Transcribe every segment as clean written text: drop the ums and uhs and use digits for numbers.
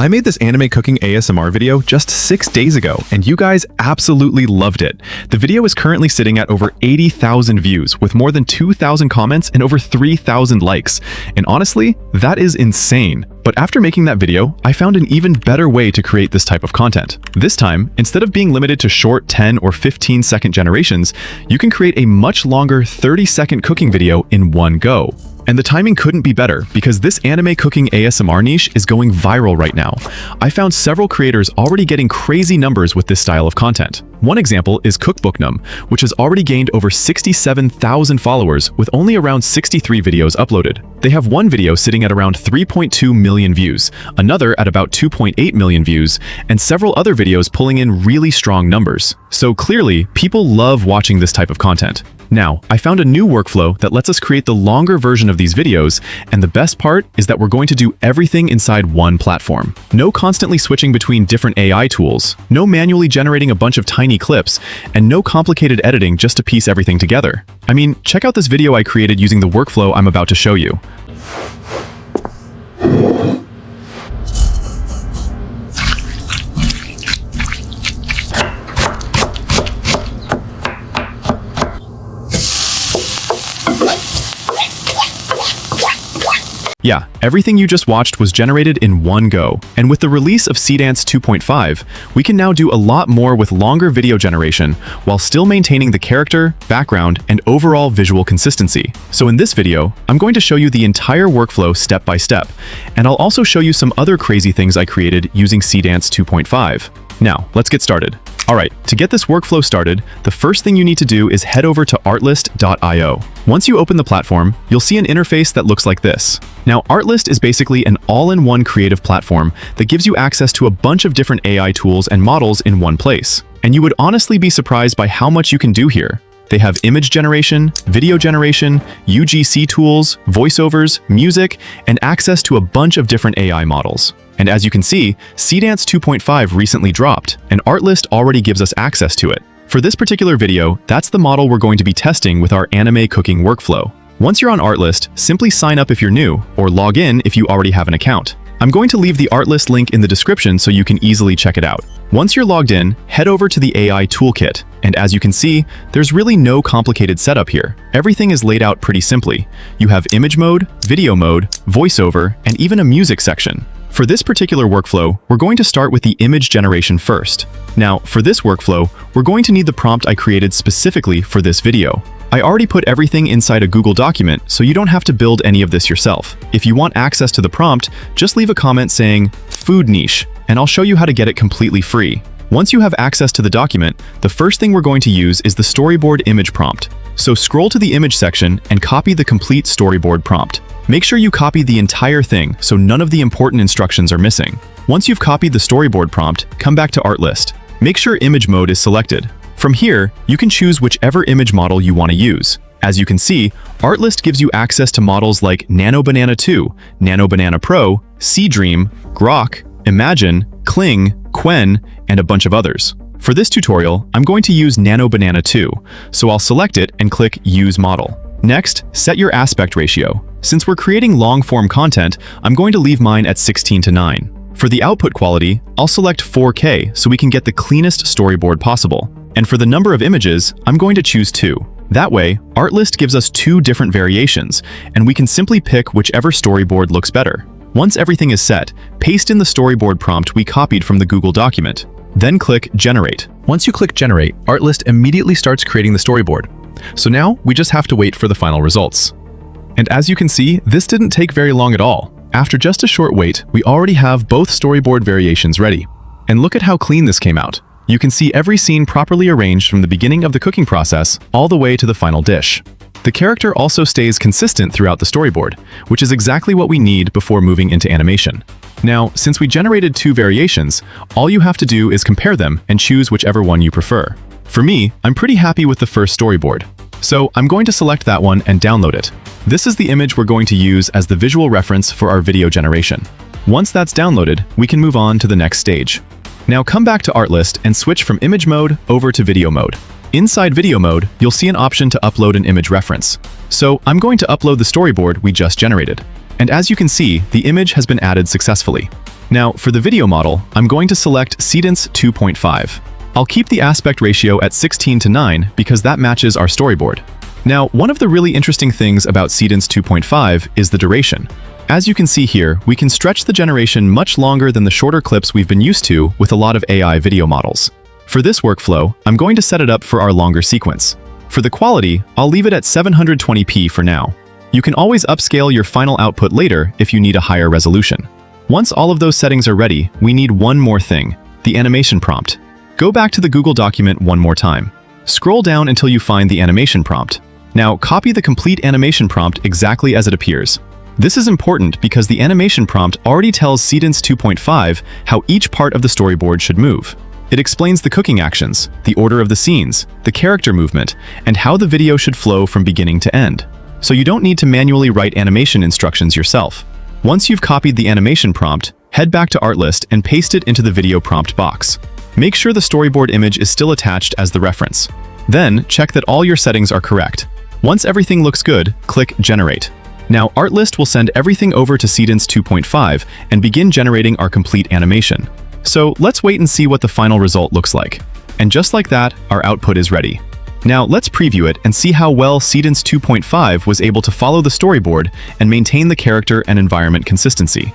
I made this anime cooking ASMR video just 6 days ago, and you guys absolutely loved it. The video is currently sitting at over 80,000 views, with more than 2,000 comments and over 3,000 likes. And honestly, that is insane. But after making that video, I found an even better way to create this type of content. This time, instead of being limited to short 10 or 15-second generations, you can create a much longer 30-second cooking video in one go. And the timing couldn't be better because this anime cooking ASMR niche is going viral right now. I found several creators already getting crazy numbers with this style of content. One example is Cookbooknum, which has already gained over 67,000 followers with only around 63 videos uploaded. They have one video sitting at around 3.2 million views, another at about 2.8 million views, and several other videos pulling in really strong numbers. So clearly, people love watching this type of content. Now, I found a new workflow that lets us create the longer version of these videos, and the best part is that we're going to do everything inside one platform. No constantly switching between different AI tools, no manually generating a bunch of tiny clips, and no complicated editing just to piece everything together. I mean, check out this video I created using the workflow I'm about to show you. Yeah, everything you just watched was generated in one go. And with the release of Seedance 2.5, we can now do a lot more with longer video generation while still maintaining the character, background, and overall visual consistency. So in this video, I'm going to show you the entire workflow step by step, and I'll also show you some other crazy things I created using Seedance 2.5. Now, let's get started. Alright, to get this workflow started, the first thing you need to do is head over to Artlist.io. Once you open the platform, you'll see an interface that looks like this. Now, Artlist is basically an all-in-one creative platform that gives you access to a bunch of different AI tools and models in one place. And you would honestly be surprised by how much you can do here. They have image generation, video generation, UGC tools, voiceovers, music, and access to a bunch of different AI models. And as you can see, Seedance 2.5 recently dropped, and Artlist already gives us access to it. For this particular video, that's the model we're going to be testing with our anime cooking workflow. Once you're on Artlist, simply sign up if you're new, or log in if you already have an account. I'm going to leave the Artlist link in the description so you can easily check it out. Once you're logged in, head over to the AI Toolkit, and as you can see, there's really no complicated setup here. Everything is laid out pretty simply. You have image mode, video mode, voiceover, and even a music section. For this particular workflow, we're going to start with the image generation first. Now, for this workflow, we're going to need the prompt I created specifically for this video. I already put everything inside a Google document, so you don't have to build any of this yourself. If you want access to the prompt, just leave a comment saying, "food niche," and I'll show you how to get it completely free. Once you have access to the document, the first thing we're going to use is the Storyboard image prompt. So scroll to the image section and copy the complete Storyboard prompt. Make sure you copy the entire thing so none of the important instructions are missing. Once you've copied the Storyboard prompt, come back to Artlist. Make sure image mode is selected. From here, you can choose whichever image model you want to use. As you can see, Artlist gives you access to models like Nano Banana 2, Nano Banana Pro, Seedream, Grok, Imagine, Kling, Quen, and a bunch of others. For this tutorial, I'm going to use Nano Banana 2, so I'll select it and click Use Model. Next, set your aspect ratio. Since we're creating long-form content, I'm going to leave mine at 16:9. For the output quality, I'll select 4K so we can get the cleanest storyboard possible. And for the number of images, I'm going to choose 2. That way, Artlist gives us 2 different variations, and we can simply pick whichever storyboard looks better. Once everything is set, paste in the storyboard prompt we copied from the Google document. Then click Generate. Once you click Generate, Artlist immediately starts creating the storyboard. So now, we just have to wait for the final results. And as you can see, this didn't take very long at all. After just a short wait, we already have both storyboard variations ready. And look at how clean this came out. You can see every scene properly arranged from the beginning of the cooking process all the way to the final dish. The character also stays consistent throughout the storyboard, which is exactly what we need before moving into animation. Now, since we generated 2 variations, all you have to do is compare them and choose whichever one you prefer. For me, I'm pretty happy with the first storyboard. So I'm going to select that one and download it. This is the image we're going to use as the visual reference for our video generation. Once that's downloaded, we can move on to the next stage. Now come back to Artlist and switch from image mode over to video mode. Inside video mode, you'll see an option to upload an image reference. So I'm going to upload the storyboard we just generated. And as you can see, the image has been added successfully. Now, for the video model, I'm going to select Seedance 2.5. I'll keep the aspect ratio at 16:9 because that matches our storyboard. Now, one of the really interesting things about Seedance 2.5 is the duration. As you can see here, we can stretch the generation much longer than the shorter clips we've been used to with a lot of AI video models. For this workflow, I'm going to set it up for our longer sequence. For the quality, I'll leave it at 720p for now. You can always upscale your final output later if you need a higher resolution. Once all of those settings are ready, we need one more thing, the animation prompt. Go back to the Google document one more time. Scroll down until you find the animation prompt. Now, copy the complete animation prompt exactly as it appears. This is important because the animation prompt already tells Seedance 2.5 how each part of the storyboard should move. It explains the cooking actions, the order of the scenes, the character movement, and how the video should flow from beginning to end. So you don't need to manually write animation instructions yourself. Once you've copied the animation prompt, head back to Artlist and paste it into the video prompt box. Make sure the storyboard image is still attached as the reference. Then, check that all your settings are correct. Once everything looks good, click Generate. Now, Artlist will send everything over to Seedance 2.5 and begin generating our complete animation. So let's wait and see what the final result looks like. And just like that, our output is ready. Now let's preview it and see how well Seedance 2.5 was able to follow the storyboard and maintain the character and environment consistency.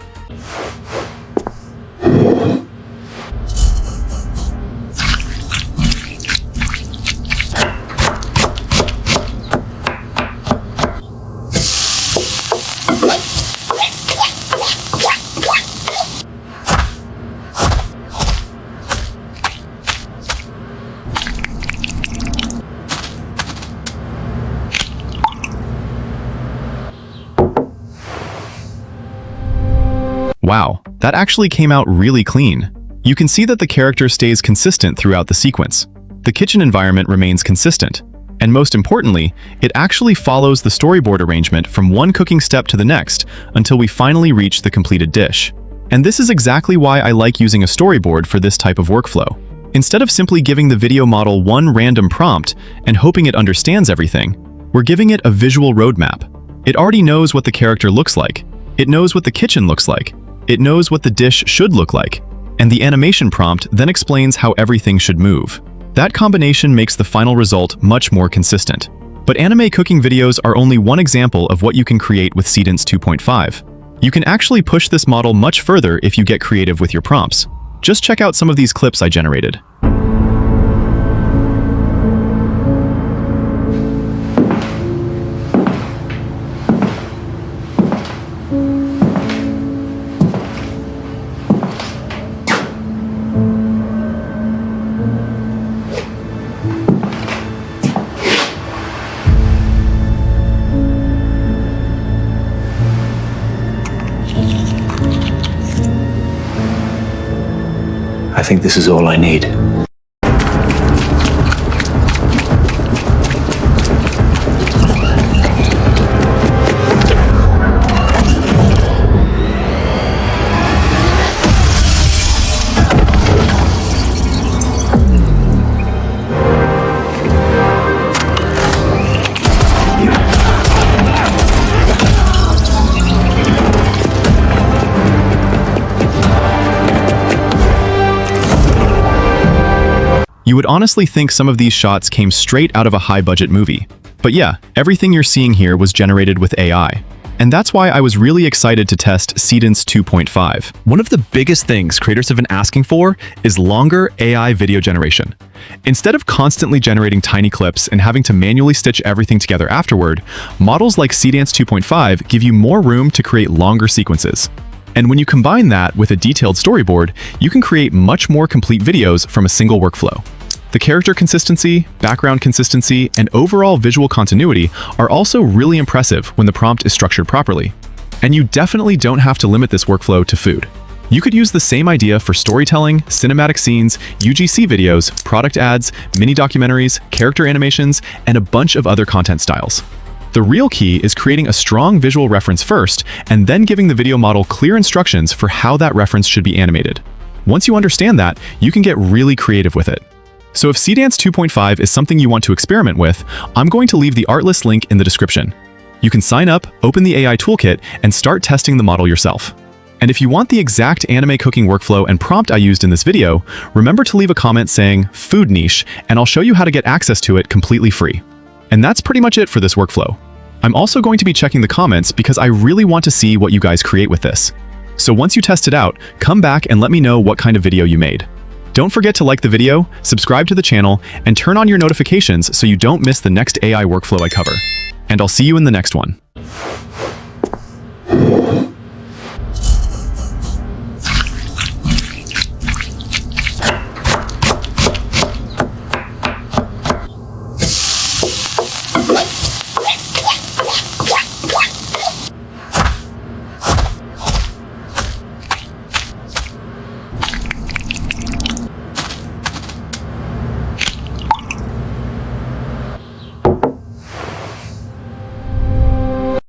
Wow, that actually came out really clean. You can see that the character stays consistent throughout the sequence. The kitchen environment remains consistent. And most importantly, it actually follows the storyboard arrangement from one cooking step to the next until we finally reach the completed dish. And this is exactly why I like using a storyboard for this type of workflow. Instead of simply giving the video model one random prompt and hoping it understands everything, we're giving it a visual roadmap. It already knows what the character looks like. It knows what the kitchen looks like. It knows what the dish should look like, and the animation prompt then explains how everything should move. That combination makes the final result much more consistent. But anime cooking videos are only one example of what you can create with Seedance 2.5. You can actually push this model much further if you get creative with your prompts. Just check out some of these clips I generated. I think this is all I need. You would honestly think some of these shots came straight out of a high-budget movie. But yeah, everything you're seeing here was generated with AI. And that's why I was really excited to test Seedance 2.5. One of the biggest things creators have been asking for is longer AI video generation. Instead of constantly generating tiny clips and having to manually stitch everything together afterward, models like Seedance 2.5 give you more room to create longer sequences. And when you combine that with a detailed storyboard, you can create much more complete videos from a single workflow. The character consistency, background consistency, and overall visual continuity are also really impressive when the prompt is structured properly. And you definitely don't have to limit this workflow to food. You could use the same idea for storytelling, cinematic scenes, UGC videos, product ads, mini documentaries, character animations, and a bunch of other content styles. The real key is creating a strong visual reference first, and then giving the video model clear instructions for how that reference should be animated. Once you understand that, you can get really creative with it. So if Seedance 2.5 is something you want to experiment with, I'm going to leave the Artlist link in the description. You can sign up, open the AI toolkit, and start testing the model yourself. And if you want the exact anime cooking workflow and prompt I used in this video, remember to leave a comment saying food niche, and I'll show you how to get access to it completely free. And that's pretty much it for this workflow. I'm also going to be checking the comments because I really want to see what you guys create with this. So once you test it out, come back and let me know what kind of video you made. Don't forget to like the video, subscribe to the channel, and turn on your notifications so you don't miss the next AI workflow I cover. And I'll see you in the next one.